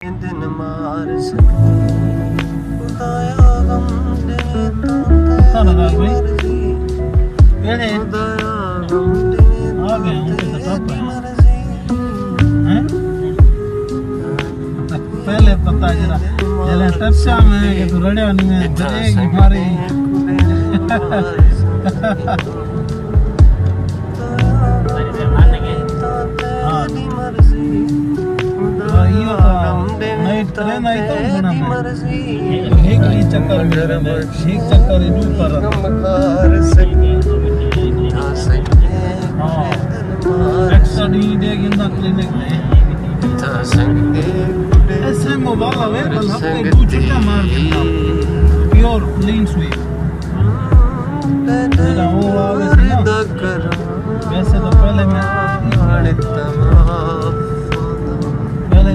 दिन मार सकती खुदाया गम दे तो तेरी मर्जी खुदाया गम दे तो तेरी मर्जी पहले पता जरा जरा टप्सा में कि तू रड़े नहीं में जरेगी मारी नहीं तो बना एक ही चक्कर में एक चक्कर इधर पर एक्स्ट्रा डी देगी ना क्लिनिक में ऐसे मोबाइल आवे कल हफ्ते दो छुट्टा मार देता प्योर क्लीन स्वीप मेरा वो आवे ना वैसे तो पहले मैं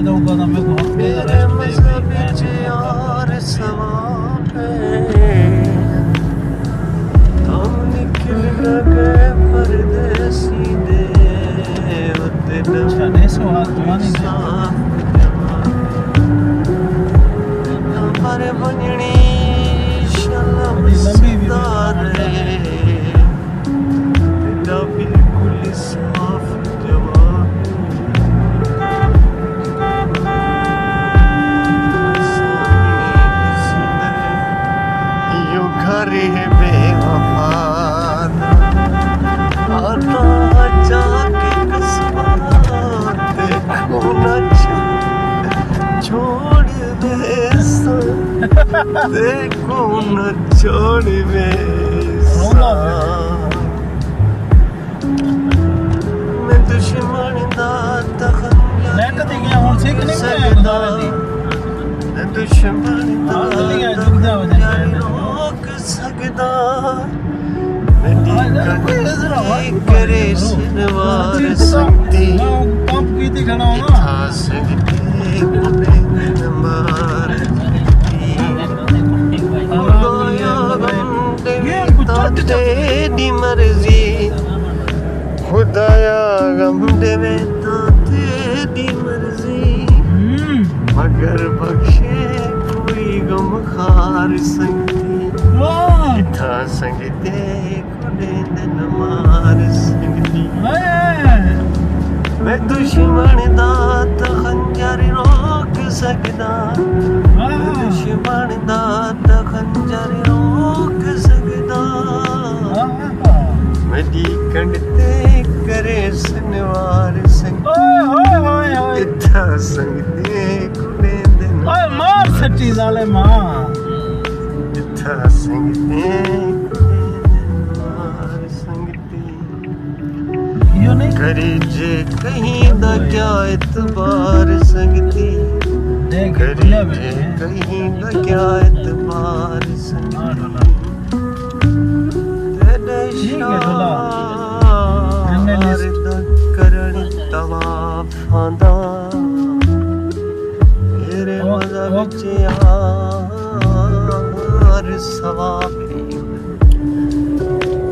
तो ऊपर ना मैं को हफ्ते रेस्ट दे और सवाब हम निकल गए परदेसी दे अच्छा नहीं सो हाथ जवानी हमारे बननी शलम सितारे तेरा बिल्कुल साफ जवाब यो घर है बेवफा आता जाके देखो न छोड़ दे देखो न छोड़ दे मैं दुश्मन दा तखंजा नेट दी गया हुन सिख नहीं सकदा मैं दुश्मन दा तखंजा रोक सकदा करे सिनवार सकती पंप की थी खड़ा हो ना सकती मार तेरी मर्जी खुदाया गम देवे तो तेरी मर्जी मगर बख्शे कोई गम खार सकती था संगते दिन मार सकती मैं दुश्मन दा खंजर रोक सकदा दुश्मन दा खंजर रोक सकदा मेरी कंडते करे सनवार संगती इथा संगते कुड़े दिन मार सच्ची जाले मां इथा संगते करी जे कहीं दा क्या इतबार संगती करी जे कहीं दा क्या इतबार संगती तेरे शार दा करण तवाफ आंदा तेरे मज़ा विच यार सवाब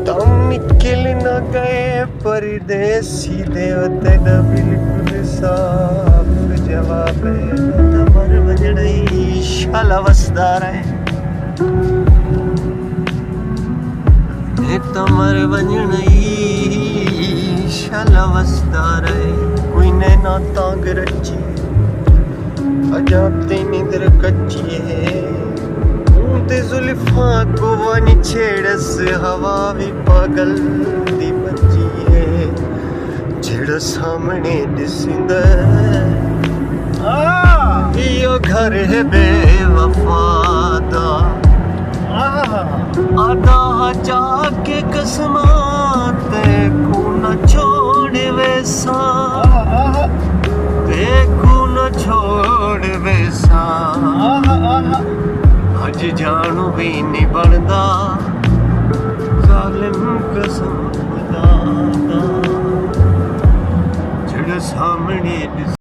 तुम निकल न गए परदेसी दे तेरा बिल्कुल साफ जवाब है तमर वजड़ई शाला वसदार है तमर वजड़ई शाला वसदार है कोई ने ना तांग रची अजाब तेनी दर कच्ची है ते जुल्फा को वन छेड़स हवा भी पागल दी बची है जेड़ा सामने दिसंदा यो घर है बेवफा दा आदा जाके कसमां देखो न छोड़ वैसा देखो न छोड़ वैसा अज जानू भी नहीं बनदा जालिम कसम खुदा दा जेड़ा सामने